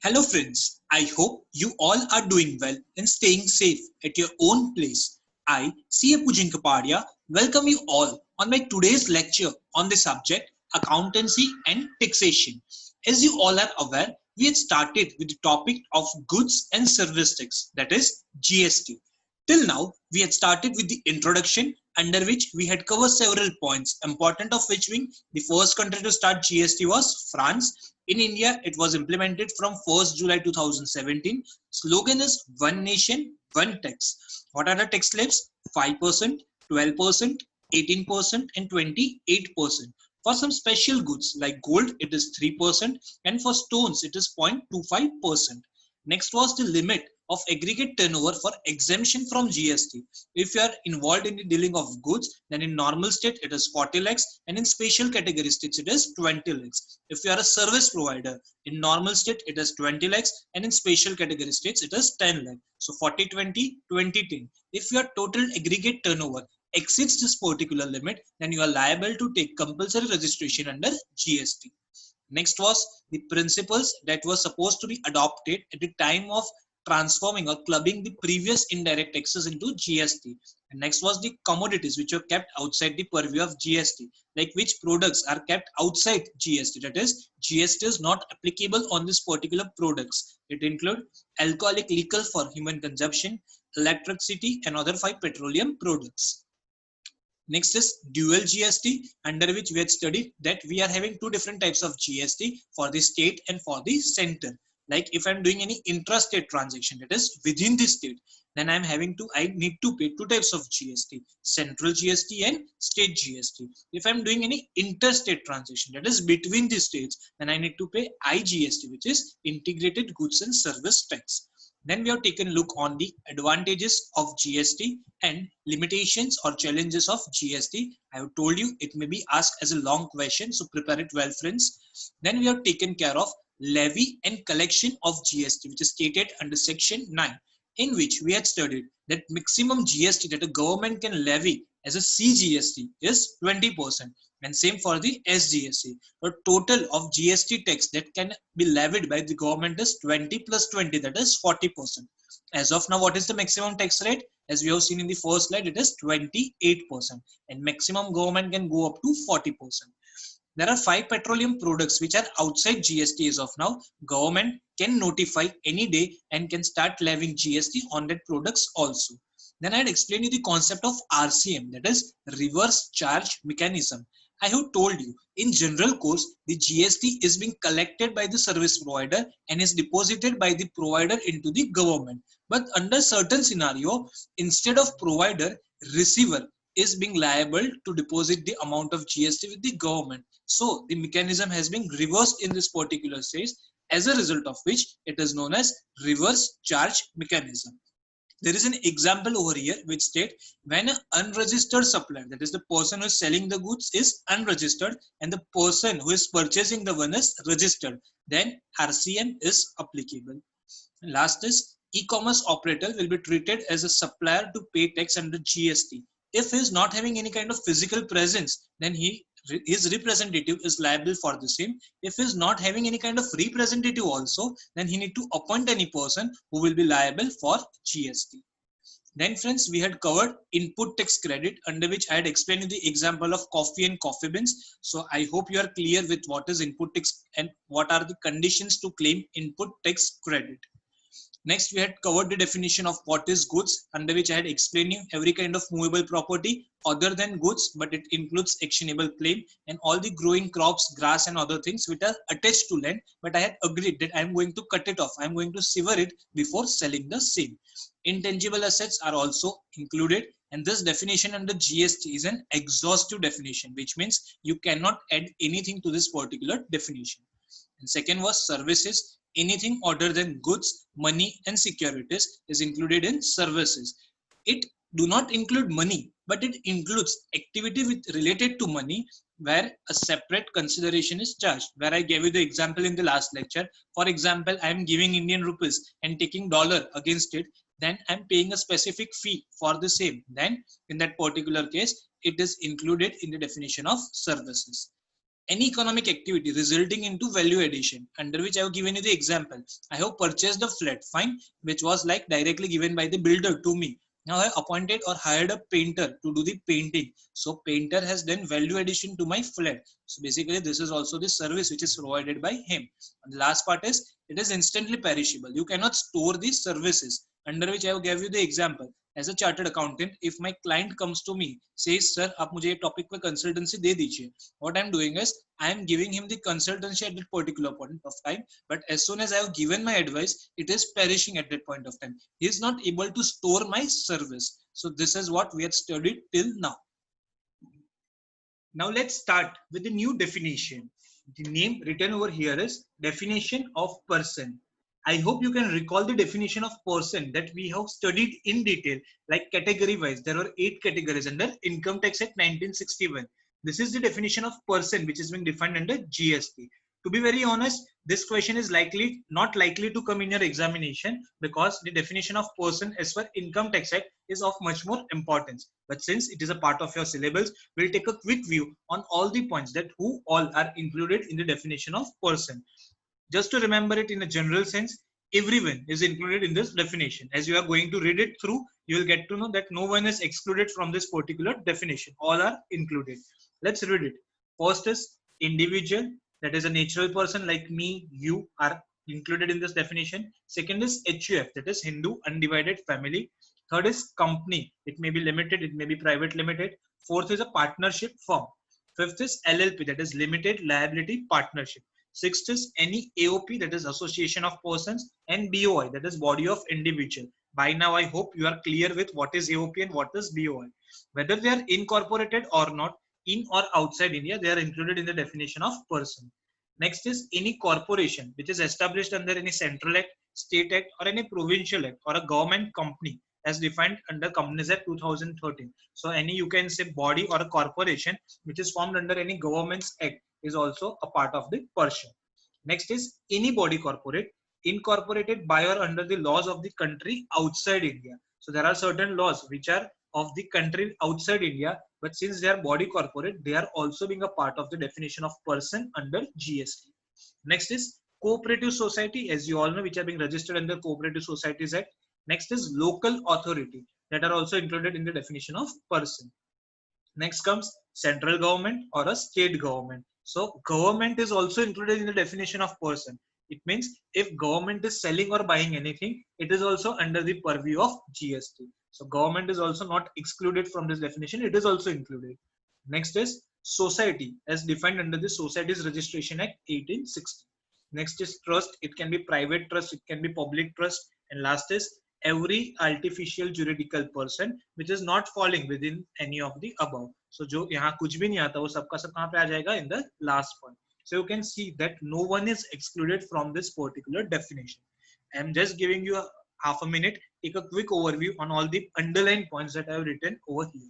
Hello friends, I hope you all are doing well and staying safe at your own place. I, Sybcom Kapadia, welcome you all on my today's lecture on the subject accountancy and taxation. As you all are aware, we had started with the topic of goods and service tax, that is GST. Till now, we had started with the introduction under which we had covered several points, important of which being the first country to start GST was France. In India, it was implemented from 1st July 2017. Slogan is One Nation, One Tax. What are the tax slabs? 5%, 12%, 18%, and 28%. For some special goods like gold, it is 3%, and for stones, it is 0.25%. Next was the limit of aggregate turnover for exemption from GST. If you are involved in the dealing of goods, then in normal state it is 40 lakhs and in special category states it is 20 lakhs. If you are a service provider, in normal state it is 20 lakhs and in special category states it is 10 lakhs. So 40, 20, 20, 10. If your total aggregate turnover exceeds this particular limit, then you are liable to take compulsory registration under GST. Next was the principles that were supposed to be adopted at the time of transforming or clubbing the previous indirect taxes into GST. And next was the commodities which were kept outside the purview of GST, like which products are kept outside GST. That is, GST is not applicable on this particular products. It include alcoholic liquor for human consumption, electricity, and other 5 petroleum products. Next is dual GST, under which we had studied that we are having two different types of GST for the state and for the center. Like if I'm doing any intrastate transaction, that is within the state, then I need to pay two types of GST, central GST and state GST. If I'm doing any interstate transaction, that is between the states, then I need to pay IGST, which is integrated goods and service tax. Then we have taken a look on the advantages of GST and limitations or challenges of GST. I have told you it may be asked as a long question, so prepare it well, friends. Then we have taken care of levy and collection of GST, which is stated under section 9, in which we had studied that maximum GST that a government can levy as a CGST is 20%, and same for the SGST. The total of GST tax that can be levied by the government is 20 plus 20, that is 40%. As of now, what is the maximum tax rate? As we have seen in the first slide, it is 28%, and maximum government can go up to 40%. There are 5 petroleum products which are outside GST as of now. Government can notify any day and can start levying GST on that products also. Then I had explained you the concept of RCM, that is reverse charge mechanism. I have told you in general course the GST is being collected by the service provider and is deposited by the provider into the government. But under certain scenario, instead of provider, receiver is being liable to deposit the amount of GST with the government. So the mechanism has been reversed in this particular stage, as a result of which it is known as reverse charge mechanism. There is an example over here which state when an unregistered supplier, that is the person who is selling the goods, is unregistered and the person who is purchasing the one is registered, then RCM is applicable. And last is e-commerce operator will be treated as a supplier to pay tax under GST. If he is not having any kind of physical presence, then his representative is liable for the same. If he is not having any kind of representative also, then he need to appoint any person who will be liable for GST. Then friends, we had covered input tax credit, under which I had explained the example of coffee and coffee beans. So I hope you are clear with what is input tax and what are the conditions to claim input tax credit. Next, we had covered the definition of what is goods, under which I had explained you every kind of movable property other than goods, but it includes actionable claim and all the growing crops, grass and other things which are attached to land, but I had agreed that I am going to cut it off. I am going to sever it before selling the same. Intangible assets are also included, and this definition under GST is an exhaustive definition, which means you cannot add anything to this particular definition. And second was services. Anything other than goods, money and securities is included in services. It do not include money, but it includes activity with related to money where a separate consideration is charged, where I gave you the example in the last lecture. For example, I am giving Indian rupees and taking dollar against it, then I'm paying a specific fee for the same. Then in that particular case, it is included in the definition of services. any economic activity resulting into value addition, under which I have given you the example. I have purchased a flat, fine, which was like directly given by the builder to me. Now I appointed or hired a painter to do the painting. So painter has done value addition to my flat. So basically this is also the service which is provided by him. And the last part is it is instantly perishable. You cannot store these services, under which I will give you the example. As a chartered accountant, if my client comes to me, says, sir, आप मुझे ये topic पे consultancy दे दीजिए. What I'm doing is I am giving him the consultancy at that particular point of time. But as soon as I have given my advice, it is perishing at that point of time. He is not able to store my service. So this is what we have studied till now. Now let's start with the new definition. The name written over here is definition of person. I hope you can recall the definition of person that we have studied in detail, like category wise. There were 8 categories under Income Tax Act 1961. This is the definition of person which is being defined under GST. To be very honest, this question is not likely to come in your examination, because the definition of person as per Income Tax Act is of much more importance. But since it is a part of your syllabus, we'll take a quick view on all the points that who all are included in the definition of person. Just to remember it in a general sense, everyone is included in this definition. As you are going to read it through, you will get to know that no one is excluded from this particular definition. All are included. Let's read it. First is individual, that is a natural person like me, you are included in this definition. Second is HUF, that is Hindu Undivided Family. Third is company, it may be limited, it may be private limited. Fourth is a partnership firm. Fifth is LLP, that is Limited Liability Partnership. Sixth is any AOP, that is Association of Persons, and BOI, that is Body of Individual. By now, I hope you are clear with what is AOP and what is BOI. Whether they are incorporated or not, in or outside India, they are included in the definition of person. Next is any corporation which is established under any central act, state act, or any provincial act, or a government company as defined under Companies Act 2013. So any, you can say, body or a corporation which is formed under any government's act is also a part of the person. Next is any body corporate incorporated by or under the laws of the country outside India. So there are certain laws which are of the country outside India, but since they are body corporate, they are also being a part of the definition of person under GST. Next is cooperative society, as you all know, which are being registered under Cooperative Societies Act. Next is local authority, that are also included in the definition of person. Next comes central government or a state government. So government is also included in the definition of person. It means if government is selling or buying anything, it is also under the purview of GST. So government is also not excluded from this definition. It is also included. Next is society as defined under the Societies Registration Act 1860. Next is trust. It can be private trust. It can be public trust. And last is every artificial juridical person which is not falling within any of the above. So जो यहाँ कुछ भी नहीं आता वो सबका सब कहाँ पे आ जाएगा in the last point. So you can see that no one is excluded from this particular definition. I am just giving you half a minute, take a quick overview on all the underlined points that I have written over here.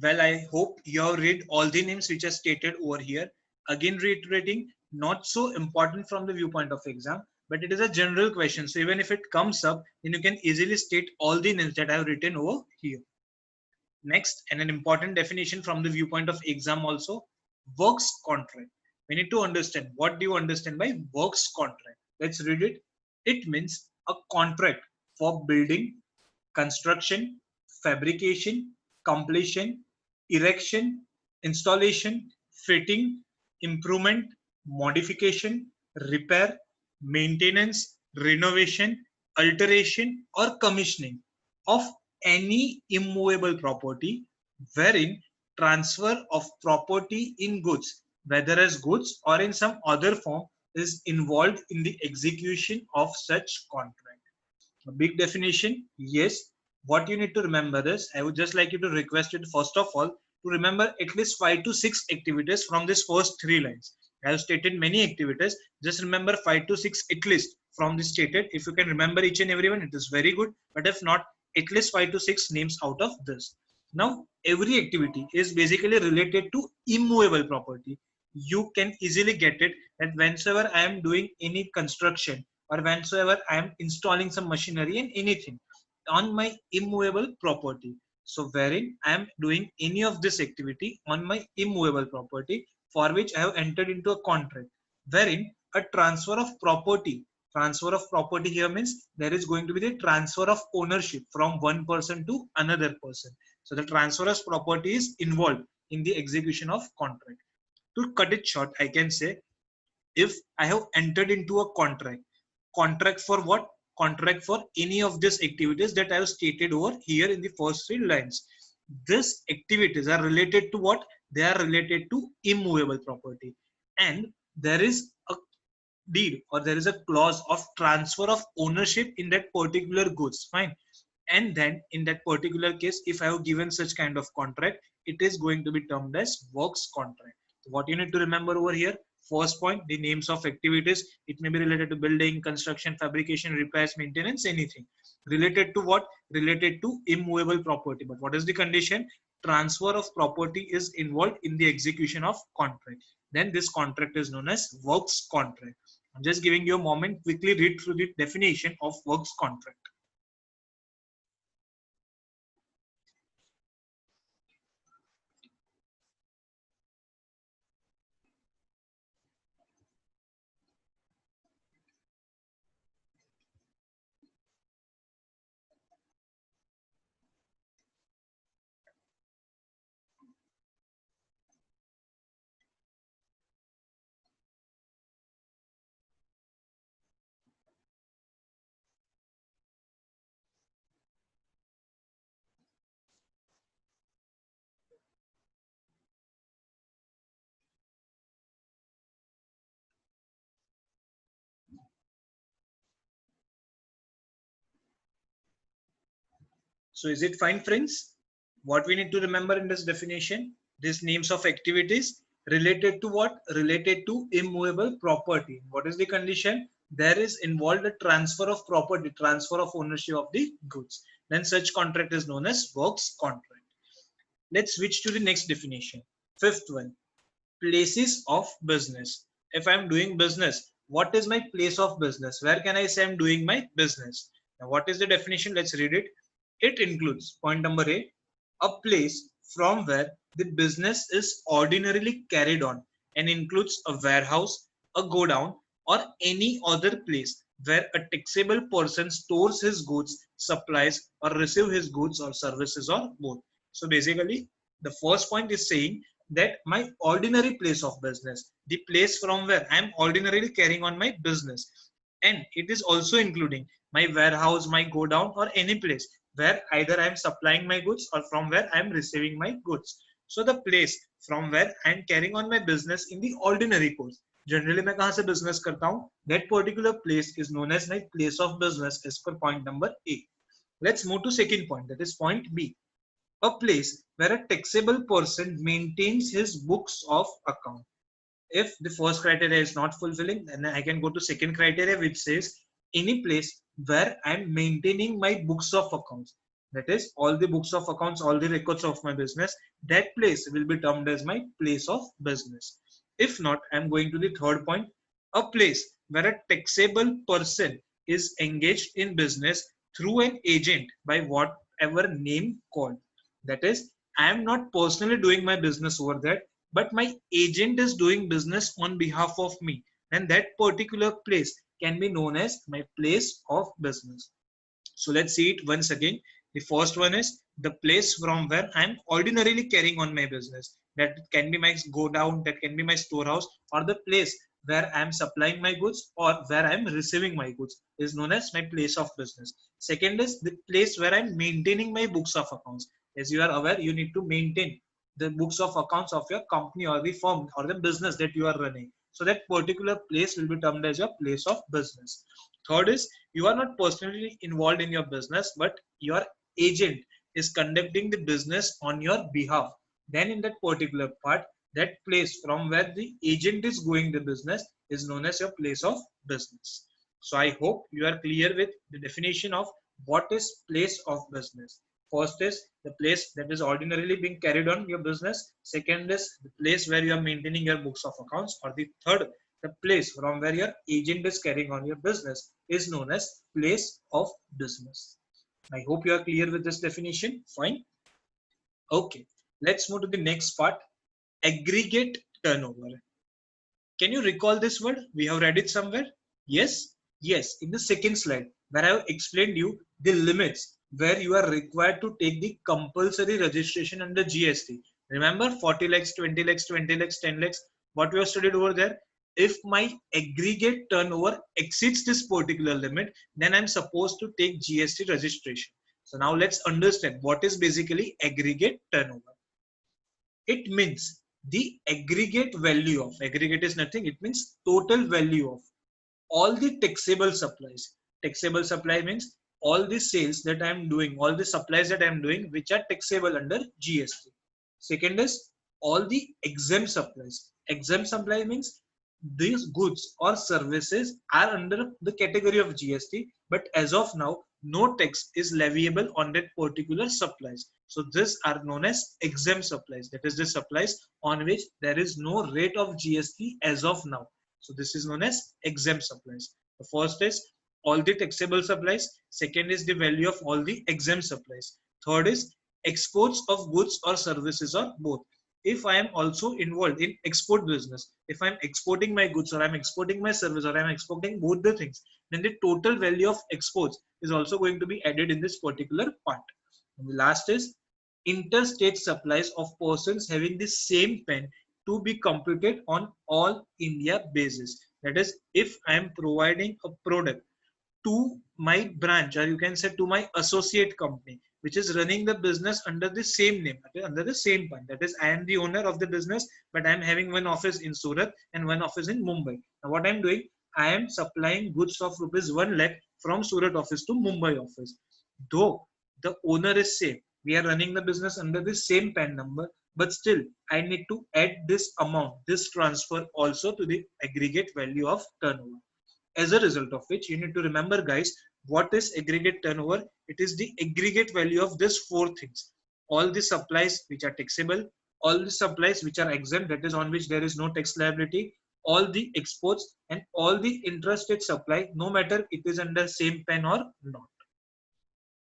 Well, I hope you have read all the names which are stated over here. Again, reiterating, not so important from the viewpoint of exam, but it is a general question. So even if it comes up, then you can easily state all the names that I have written over here. Next, and an important definition from the viewpoint of exam also, works contract. We need to understand, what do you understand by works contract? Let's read it. It means a contract for building, construction, fabrication, completion, erection, installation, fitting, improvement, modification, repair, maintenance, renovation, alteration, or commissioning of any immovable property wherein transfer of property in goods, whether as goods or in some other form, is involved in the execution of such contract. A big definition, yes. What you need to remember is, I would just like you to request it first of all to remember at least 5 to 6 activities from this first 3 lines. I have stated many activities. Just remember 5 to 6 at least from this stated. If you can remember each and every one, it is very good. But if not, at least 5 to 6 names out of this. Now, every activity is basically related to immovable property. You can easily get it that whenever I am doing any construction or whensoever I am installing some machinery and anything on my immovable property. So wherein I am doing any of this activity on my immovable property for which I have entered into a contract, wherein a transfer of property here means there is going to be the transfer of ownership from one person to another person. So the transfer of property is involved in the execution of contract. To cut it short, I can say if I have entered into a contract for what? Contract for any of these activities that I have stated over here in the first 3 lines. These activities are related to what? They are related to immovable property, and there is a deed or there is a clause of transfer of ownership in that particular goods. Fine. And then in that particular case, if I have given such kind of contract, it is going to be termed as works contract. What you need to remember over here, first point, the names of activities. It may be related to building, construction, fabrication, repairs, maintenance, anything related to what? Related to immovable property. But what is the condition? Transfer of property is involved in the execution of contract. Then this contract is known as works contract. I'm just giving you a moment, quickly read through the definition of works contract. So is it fine, friends? What we need to remember in this definition, these names of activities related to what? Related to immovable property. What is the condition? There is involved a transfer of property, transfer of ownership of the goods. Then such contract is known as works contract. Let's switch to the next definition. Fifth one, places of business. If I'm doing business, what is my place of business? Where can I say I'm doing my business? Now, what is the definition? Let's read it. It includes point number A place from where the business is ordinarily carried on and includes a warehouse, a godown, or any other place where a taxable person stores his goods, supplies, or receive his goods or services or both. So basically, the first point is saying that my ordinary place of business, the place from where I am ordinarily carrying on my business, and it is also including my warehouse, my godown, or any place where either I am supplying my goods or from where I am receiving my goods. So the place from where I am carrying on my business in the ordinary course. Generally मैं कहाँ से business करता हूँ? That particular place is known as my place of business as per point number A. Let's move to second point, that is point B. A place where a taxable person maintains his books of account. If the first criteria is not fulfilling, then I can go to second criteria, which says any place where I'm maintaining my books of accounts. That is, all the books of accounts, all the records of my business, that place will be termed as my place of business. If not, I'm going to the third point, a place where a taxable person is engaged in business through an agent by whatever name called. That is, I am not personally doing my business over there, but my agent is doing business on behalf of me, and that particular place can be known as my place of business. So let's see it once again. The first one is the place from where I'm ordinarily carrying on my business. That can be my go down, that can be my storehouse, or the place where I am supplying my goods or where I am receiving my goods is known as my place of business. Second is the place where I am maintaining my books of accounts. As you are aware, you need to maintain the books of accounts of your company or the firm or the business that you are running. So that particular place will be termed as your place of business. Third is you are not personally involved in your business, but your agent is conducting the business on your behalf. Then in that particular part, that place from where the agent is going the business is known as your place of business. So I hope you are clear with the definition of what is place of business. First is the place that is ordinarily being carried on your business. Second is the place where you are maintaining your books of accounts. Or the third, the place from where your agent is carrying on your business is known as place of business. I hope you are clear with this definition. Fine. Okay. Let's move to the next part. Aggregate turnover. Can you recall this word? We have read it somewhere. Yes. Yes. In the second slide, where I have explained you the limits where you are required to take the compulsory registration under GST. Remember 40 lakhs, 20 lakhs, 20 lakhs, 10 lakhs. What we have studied over there. If my aggregate turnover exceeds this particular limit, then I'm supposed to take GST registration. So now let's understand what is basically aggregate turnover. It means the aggregate value of, aggregate is nothing, it means total value of all the taxable supplies. Taxable supply means all the sales that I am doing, all the supplies that I am doing which are taxable under GST. Second is all the exempt supplies. Exempt supply means these goods or services are under the category of GST, but as of now, no tax is leviable on that particular supplies. So these are known as exempt supplies. That is the supplies on which there is no rate of GST as of now. So this is known as exempt supplies. The first is all the taxable supplies. Second is the value of all the exempt supplies. Third is exports of goods or services or both. If I am also involved in export business, if I'm exporting my goods or I'm exporting my service or I'm exporting both the things, then the total value of exports is also going to be added in this particular part. And the last is interstate supplies of persons having the same pen to be computed on all India basis. That is, if I am providing a product to my branch, or you can say to my associate company which is running the business under the same name, under the same point, that is I am the owner of the business, but I am having one office in Surat and one office in Mumbai. Now what I am doing, I am supplying goods of rupees 1 lakh from Surat office to Mumbai office. Though the owner is same, we are running the business under the same PAN number, but still I need to add this amount, this transfer also to the aggregate value of turnover. As a result of which, you need to remember guys, what is aggregate turnover? It is the aggregate value of these four things. All the supplies which are taxable, all the supplies which are exempt, that is on which there is no tax liability, all the exports, and all the intrastate supply, no matter it is under same pen or not.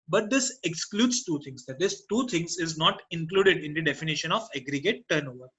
But this excludes two things. That is, two things is not included in the definition of aggregate turnover.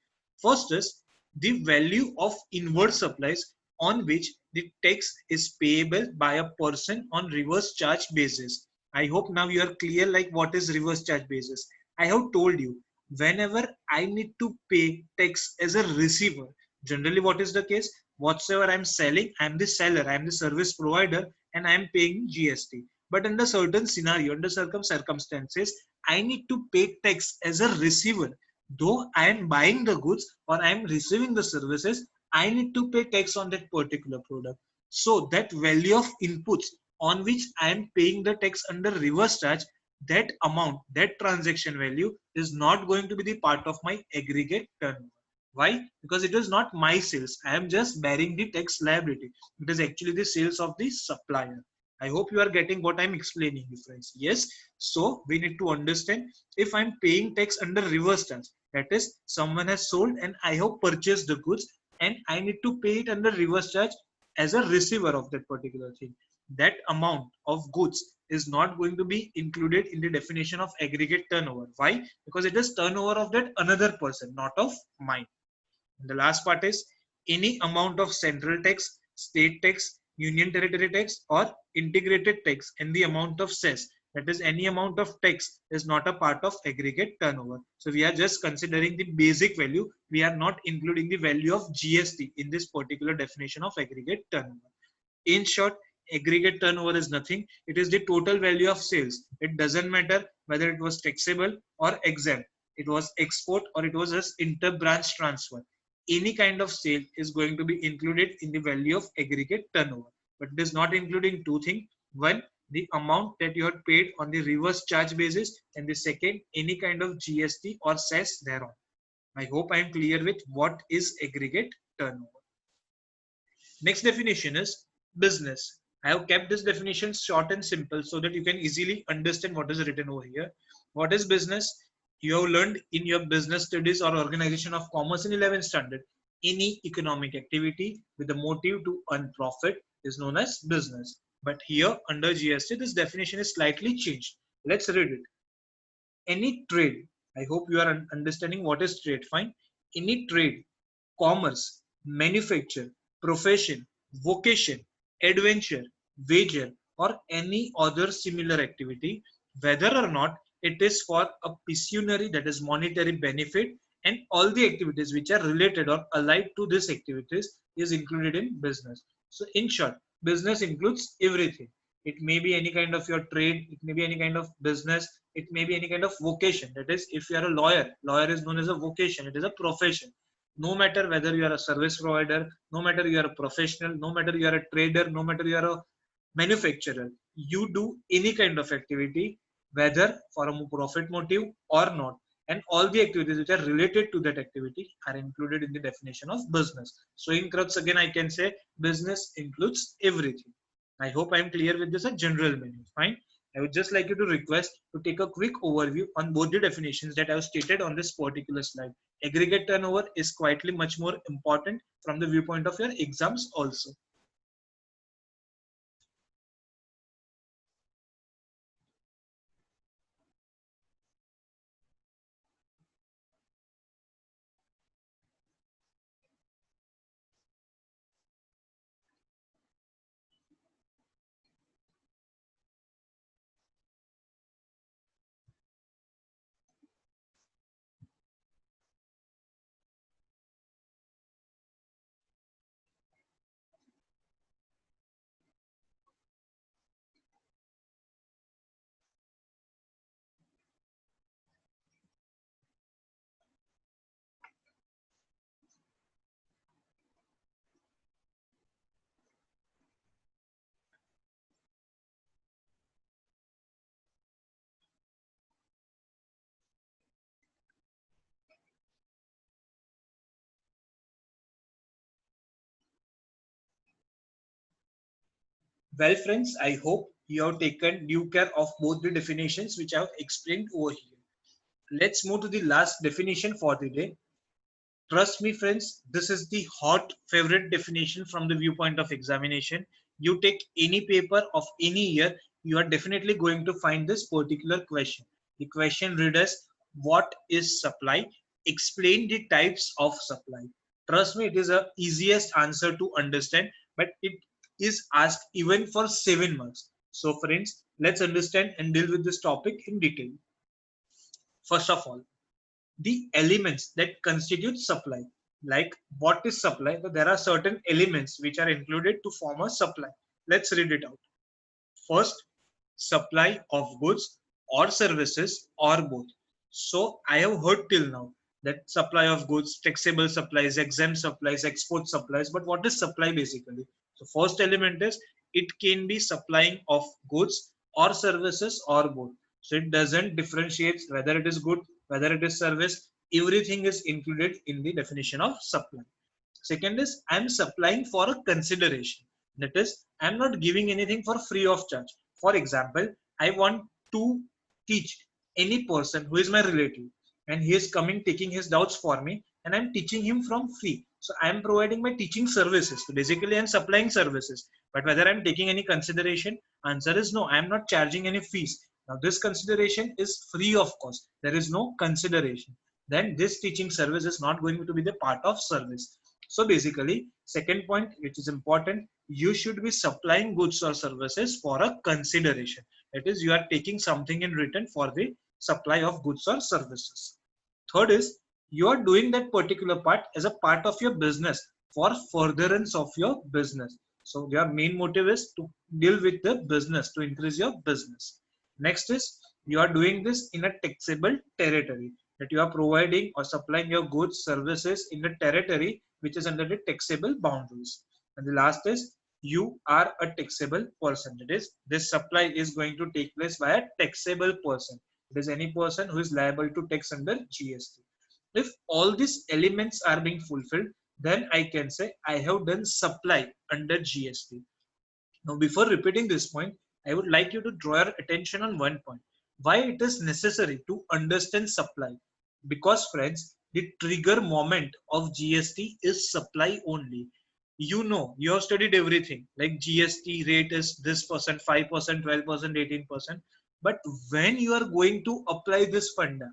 First is the value of inward supplies on which the tax is payable by a person on reverse charge basis. I hope now you are clear like what is reverse charge basis. I have told you, whenever I need to pay tax as a receiver, generally what is the case? Whatsoever I am selling, I am the seller, I am the service provider, and I am paying GST. But under certain scenario, under certain circumstances, I need to pay tax as a receiver. Though I am buying the goods or I am receiving the services, I need to pay tax on that particular product. So that value of inputs on which I am paying the tax under reverse charge, that amount, that transaction value is not going to be the part of my aggregate turnover. Why? Because it is not my sales. I am just bearing the tax liability. It is actually the sales of the supplier. I hope you are getting what I'm explaining you friends. Yes. So we need to understand, if I'm paying tax under reverse charge, that is someone has sold and I have purchased the goods and I need to pay it under reverse charge as a receiver of that particular thing. That amount of goods is not going to be included in the definition of aggregate turnover. Why? Because it is turnover of that another person, not of mine. And the last part is any amount of central tax, state tax, union territory tax or integrated tax and the amount of cess that is any amount of tax is not a part of aggregate turnover. So we are just considering the basic value. We are not including the value of GST in this particular definition of aggregate turnover. In short, aggregate turnover is nothing. It is the total value of sales. It doesn't matter whether it was taxable or exempt. It was export or it was just inter-branch transfer. Any kind of sale is going to be included in the value of aggregate turnover. But it is not including two things. One, the amount that you had paid on the reverse charge basis, and the second, any kind of GST or cess thereon. I hope I am clear with what is aggregate turnover. Next definition is business. I have kept this definition short and simple so that you can easily understand what is written over here. What is business? You have learned in your business studies or organization of commerce in 11th standard. Any economic activity with the motive to earn profit is known as business. But here under GST, this definition is slightly changed. Let's read it. Any trade. I hope you are understanding what is trade. Fine. Any trade, commerce, manufacture, profession, vocation, adventure, wager, or any other similar activity, whether or not it is for a pecuniary, that is monetary benefit, and all the activities which are related or allied to these activities is included in business. So in short, business includes everything. It may be any kind of your trade, it may be any kind of business, it may be any kind of vocation. That is, if you are a lawyer, lawyer is known as a vocation, it is a profession. No matter whether you are a service provider, no matter you are a professional, no matter you are a trader, no matter you are a manufacturer, you do any kind of activity, whether for a profit motive or not. And all the activities which are related to that activity are included in the definition of business. So in crux, again, I can say business includes everything. I hope I am clear with this a general meaning. Fine. I would just like you to request to take a quick overview on both the definitions that I have stated on this particular slide. Aggregate turnover is quietly much more important from the viewpoint of your exams also. Well, friends, I hope you have taken due care of both the definitions which I have explained over here. Let's move to the last definition for the day. Trust me, friends, this is the hot favorite definition from the viewpoint of examination. You take any paper of any year, you are definitely going to find this particular question. The question reads as, what is supply? Explain the types of supply. Trust me, it is the easiest answer to understand, but it is asked even for 7 marks. So friends, let's understand and deal with this topic in detail. First of all, the elements that constitute supply. Like what is supply? So there are certain elements which are included to form a supply. Let's read it out. First, supply of goods or services or both. So I have heard till now that supply of goods, taxable supplies, exempt supplies, export supplies. But what is supply basically? So first element is it can be supplying of goods or services or both. So it doesn't differentiate whether it is good, whether it is service. Everything is included in the definition of supply. Second is I'm supplying for a consideration. That is, I'm not giving anything for free of charge. For example, I want to teach any person who is my relative and he is coming taking his doubts for me and I'm teaching him from free. So I'm providing my teaching services. So basically I'm supplying services. But whether I'm taking any consideration, answer is no. I'm not charging any fees. Now this consideration is free of cost. There is no consideration. Then this teaching service is not going to be the part of service. So basically, second point, which is important, you should be supplying goods or services for a consideration. That is, you are taking something in return for the supply of goods or services. Third is, you are doing that particular part as a part of your business for furtherance of your business. So your main motive is to deal with the business, to increase your business. Next is, you are doing this in a taxable territory, that you are providing or supplying your goods, services in the territory which is under the taxable boundaries. And the last is, you are a taxable person. That is, this supply is going to take place by a taxable person. It is any person who is liable to tax under GST. If all these elements are being fulfilled, then I can say I have done supply under GST. Now, before repeating this point, I would like you to draw your attention on one point. Why it is necessary to understand supply? Because friends, the trigger moment of GST is supply only. You know, you have studied everything, like GST rate is this percent, 5%, 12%, 18%. But when you are going to apply this funda,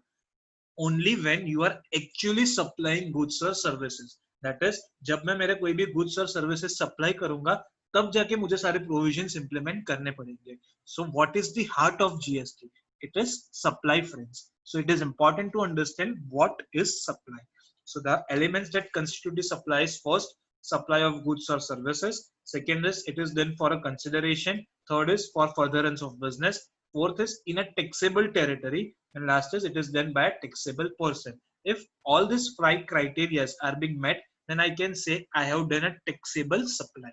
only when you are actually supplying goods or services. That is, जब मैं मेरे कोई भी goods और services supply करूंगा, तब जाके मुझे सारे provisions implement करने पड़ेंगे. So what is the heart of GST? It is supply, friends. So it is important to understand what is supply. So the elements that constitute the supply is first, supply of goods or services. Second is, it is done for a consideration. Third is for furtherance of business. Fourth is in a taxable territory, and last is it is done by a taxable person. If all these five criteria are being met, then I can say I have done a taxable supply.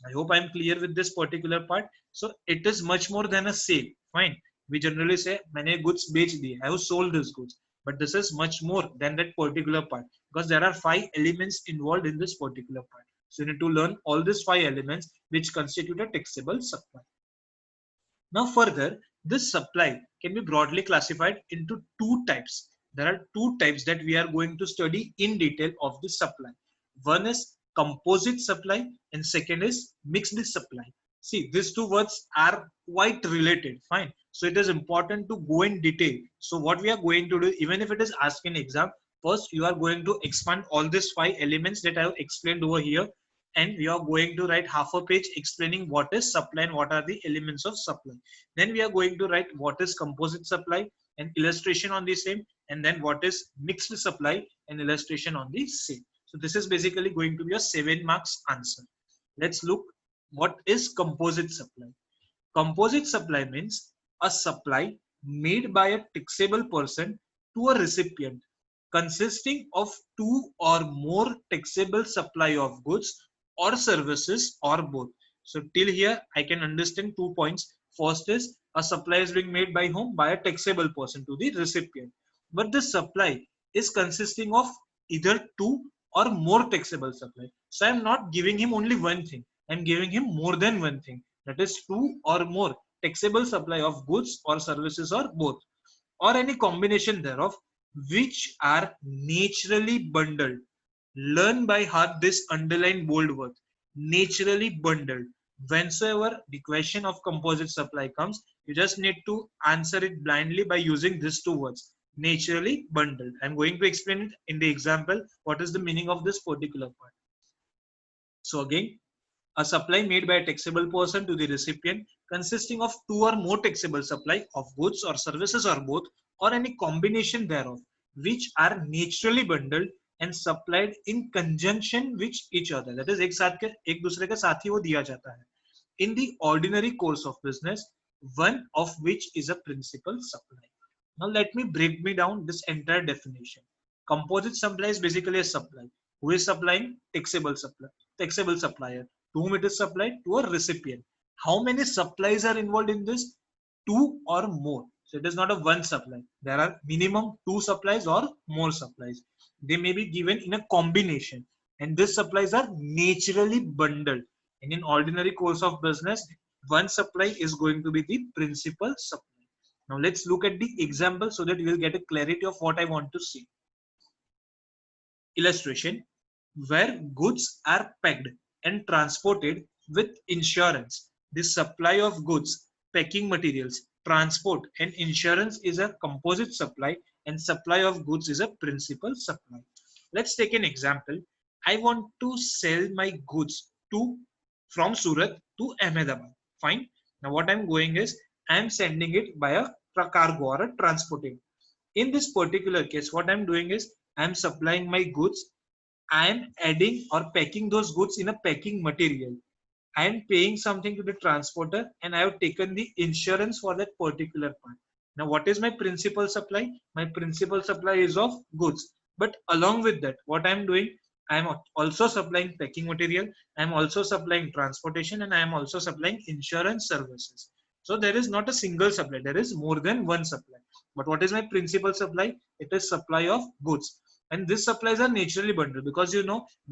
I hope I am clear with this particular part. So it is much more than a sale. Fine. We generally say मैंने goods बेच दिए. I have sold these goods. But this is much more than that particular part, because there are 5 elements involved in this particular part. So you need to learn all these 5 elements which constitute a taxable supply. Now further, this supply can be broadly classified into 2 types. There are 2 types that we are going to study in detail of the supply. One is composite supply and second is mixed supply. See, these 2 words are quite related. Fine. So it is important to go in detail. So what we are going to do, even if it is asked in exam, first you are going to expand all these 5 elements that I have explained over here, and we are going to write half a page explaining what is supply and what are the elements of supply. Then we are going to write what is composite supply and illustration on the same, and then what is mixed supply and illustration on the same. So this is basically going to be a 7 marks answer. Let's look what is composite supply. Composite supply means a supply made by a taxable person to a recipient consisting of 2 or more taxable supply of goods or services or both. So till here I can understand 2 points. First is a supply is being made by whom? By a taxable person to the recipient. But the supply is consisting of either 2 or more taxable supply. So I am not giving him only one thing. I am giving him more than one thing. That is 2 or more taxable supply of goods or services or both, or any combination thereof, which are naturally bundled. Learn by heart this underlined bold word, naturally bundled. Whensoever the question of composite supply comes, you just need to answer it blindly by using these 2 words, naturally bundled. I'm going to explain it in the example, what is the meaning of this particular part. So again, a supply made by a taxable person to the recipient consisting of 2 or more taxable supply of goods or services or both, or any combination thereof, which are naturally bundled and supplied in conjunction with each other. That is, एक दूसरे के साथ ही वो दिया जाता है. In the ordinary course of business, one of which is a principal supply. Now let me break down this entire definition. Composite supply is basically a supply. Who is supplying? Taxable supply. Taxable supplier. To whom it is supplied? To a recipient. How many supplies are involved in this? 2 or more. So it is not a one supply. There are minimum 2 supplies or more supplies. They may be given in a combination, and these supplies are naturally bundled. And in ordinary course of business, one supply is going to be the principal supply. Now let's look at the example so that you will get a clarity of what I want to see. Illustration, where goods are packed and transported with insurance. The supply of goods, packing materials, transport and insurance is a composite supply, and supply of goods is a principal supply. Let's take an example. I want to sell my goods from Surat to Ahmedabad. Fine. Now what I'm going is, I am sending it by a cargo or a transporting. In this particular case, what I'm doing is I'm supplying my goods. I am adding or packing those goods in a packing material. I am paying something to the transporter and I have taken the insurance for that particular part. Now, what is my principal supply? My principal supply is of goods. But along with that, what I'm doing, I'm also supplying packing material, I'm also supplying transportation, and I am also supplying insurance services. So there is not a single supply, there is more than one supply. But what is my principal supply? It is supply of goods. And these supplies are naturally bundled because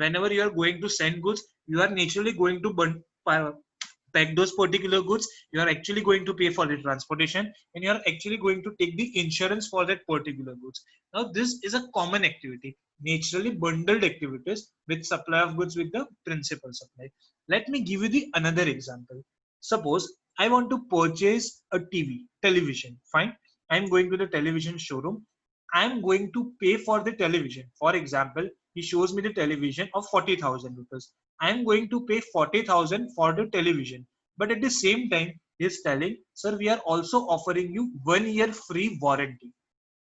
whenever you are going to send goods, you are naturally going to pack those particular goods. You are actually going to pay for the transportation and you are actually going to take the insurance for that particular goods. Now this is a common activity, naturally bundled activities with supply of goods with the principal supply. Let me give you the another example. Suppose I want to purchase a television. Fine, I'm going to the television showroom. I'm going to pay for the television. For example, he shows me the television of 40,000 rupees. I'm going to pay 40,000 for the television. But at the same time, he's telling, sir, we are also offering you 1 year free warranty.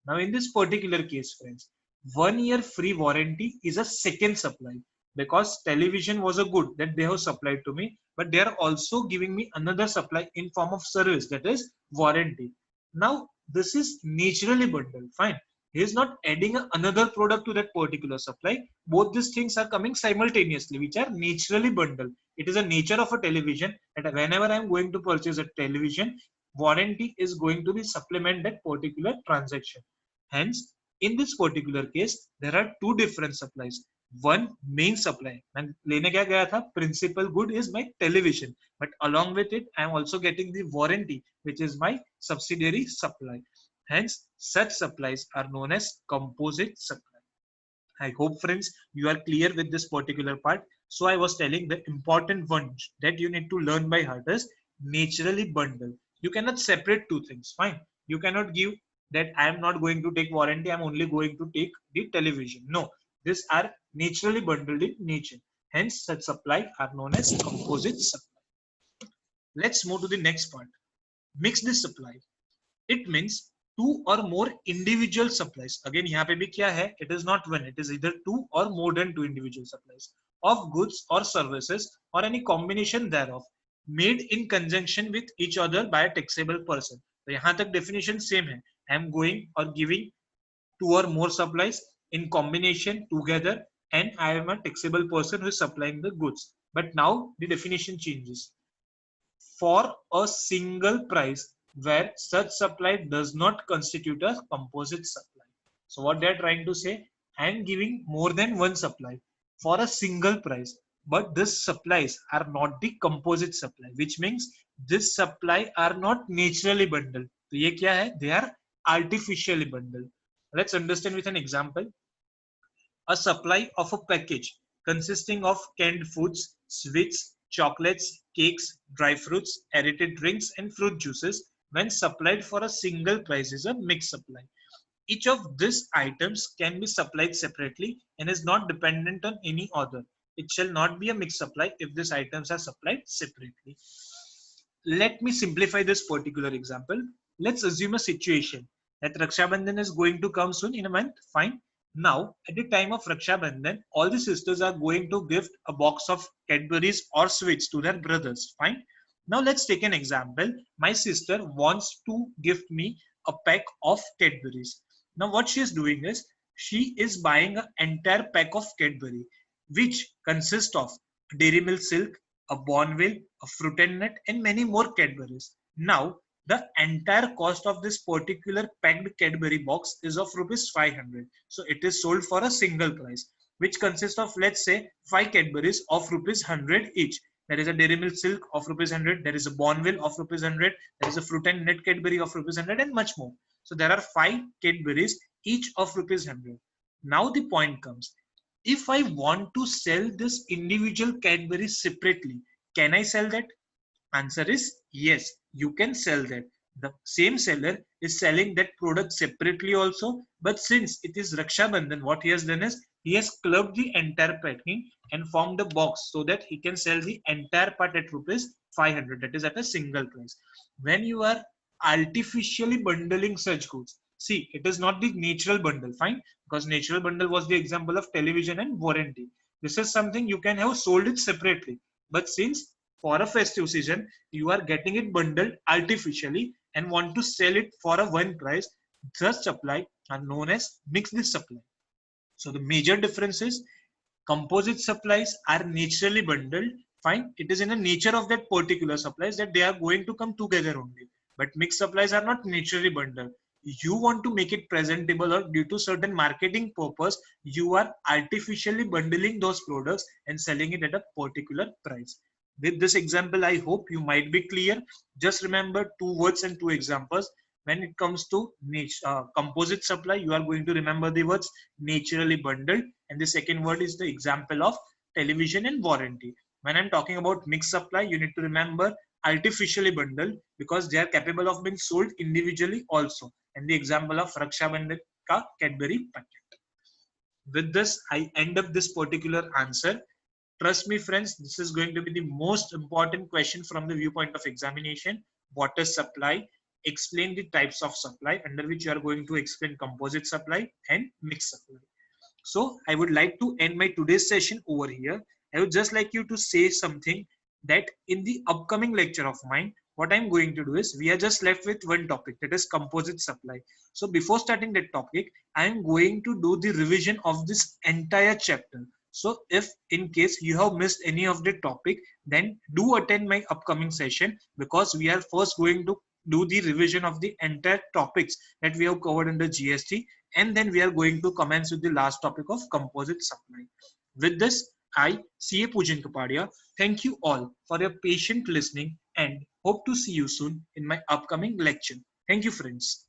Now, in this particular case, friends, 1 year free warranty is a second supply because television was a good that they have supplied to me, but they are also giving me another supply in form of service, that is warranty. Now, this is naturally bundled. Fine. He is not adding another product to that particular supply. Both these things are coming simultaneously, which are naturally bundled. It is a nature of a television that whenever I am going to purchase a television, warranty is going to be supplement that particular transaction. Hence, in this particular case, there are two different supplies. One main supply. And लेने क्या गया था? Principal good is my television, but along with it, I am also getting the warranty, which is my subsidiary supply. Hence, such supplies are known as composite supply. I hope, friends, you are clear with this particular part. So I was telling the important one that you need to learn by heart is naturally bundle. You cannot separate two things. Fine. You cannot give that I am not going to take warranty. I'm only going to take the television. No, these are naturally bundled in nature. Hence, such supply are known as composite supply. Let's move to the next part. Mixed supply. It means two or more individual supplies. Again, यहाँ पे भी क्या है? It is not one. It is either two or more than two individual supplies of goods or services or any combination thereof, made in conjunction with each other by a taxable person. तो यहाँ तक definition same है. I am going or giving two or more supplies in combination together, and I am a taxable person who is supplying the goods. But now the definition changes. For a single price where such supply does not constitute a composite supply. So what they are trying to say, I am giving more than one supply for a single price, but these supplies are not the composite supply, which means this supply are not naturally bundled. तो ये क्या है? They are artificially bundled. Let's understand with an example. A supply of a package consisting of canned foods, sweets, chocolates, cakes, dry fruits, aerated drinks, and fruit juices, when supplied for a single price, is a mixed supply. Each of these items can be supplied separately and is not dependent on any other. It shall not be a mixed supply if these items are supplied separately. Let me simplify this particular example. Let's assume a situation that Raksha Bandhan is going to come soon in a month. Fine. Now, at the time of Raksha Bandhan, all the sisters are going to gift a box of Cadbury's or sweets to their brothers. Fine. Now, let's take an example. My sister wants to gift me a pack of Cadbury's. Now, what she is doing is she is buying an entire pack of Cadbury, which consists of Dairy Milk Silk, a Bonville, a Fruit and Nut, and many more Cadbury's. Now, the entire cost of this particular packed Cadbury box is of rupees 500. So it is sold for a single price, which consists of, let's say, 5 Cadbury's of rupees 100 each. There is a Dairy Milk Silk of rupees 100. There is a Bonville of rupees 100. There is a Fruit and Nut Cadbury of rupees 100 and much more. So there are 5 Cadbury's each of rupees 100. Now the point comes. If I want to sell this individual Cadbury separately, can I sell that? Answer is yes, you can sell that. The same seller is selling that product separately also, but since it is Raksha Bandhan, what he has done is he has clubbed the entire packing and formed a box so that he can sell the entire part at rupees 500. That is at a single price. When you are artificially bundling such goods. See, it is not the natural bundle, fine, because natural bundle was the example of television and warranty. This is something you can have sold it separately. But since for a festive season, you are getting it bundled artificially and want to sell it for a one price, such supply are known as mixed supply. So the major difference is composite supplies are naturally bundled. Fine, it is in the nature of that particular supplies that they are going to come together only. But mixed supplies are not naturally bundled. You want to make it presentable, or due to certain marketing purpose, you are artificially bundling those products and selling it at a particular price. With this example, I hope you might be clear. Just remember two words and two examples. When it comes to composite supply, you are going to remember the words naturally bundled, and the second word is the example of television and warranty. When I'm talking about mixed supply, you need to remember artificially bundled, because they are capable of being sold individually also, and the example of Raksha Bandhan ka Cadbury packet. With this, I end up this particular answer. Trust me, friends, this is going to be the most important question from the viewpoint of examination. What is supply? Explain the types of supply, under which you are going to explain composite supply and mixed supply. So I would like to end my today's session over here. I would just like you to say something, that in the upcoming lecture of mine, what I'm going to do is, we are just left with one topic, that is composite supply. So before starting that topic, I'm going to do the revision of this entire chapter. So if in case you have missed any of the topic, then do attend my upcoming session, because we are first going to do the revision of the entire topics that we have covered under GST, and then we are going to commence with the last topic of composite supply. With this, I, CA Pujan Kapadia, thank you all for your patient listening and hope to see you soon in my upcoming lecture. Thank you, friends.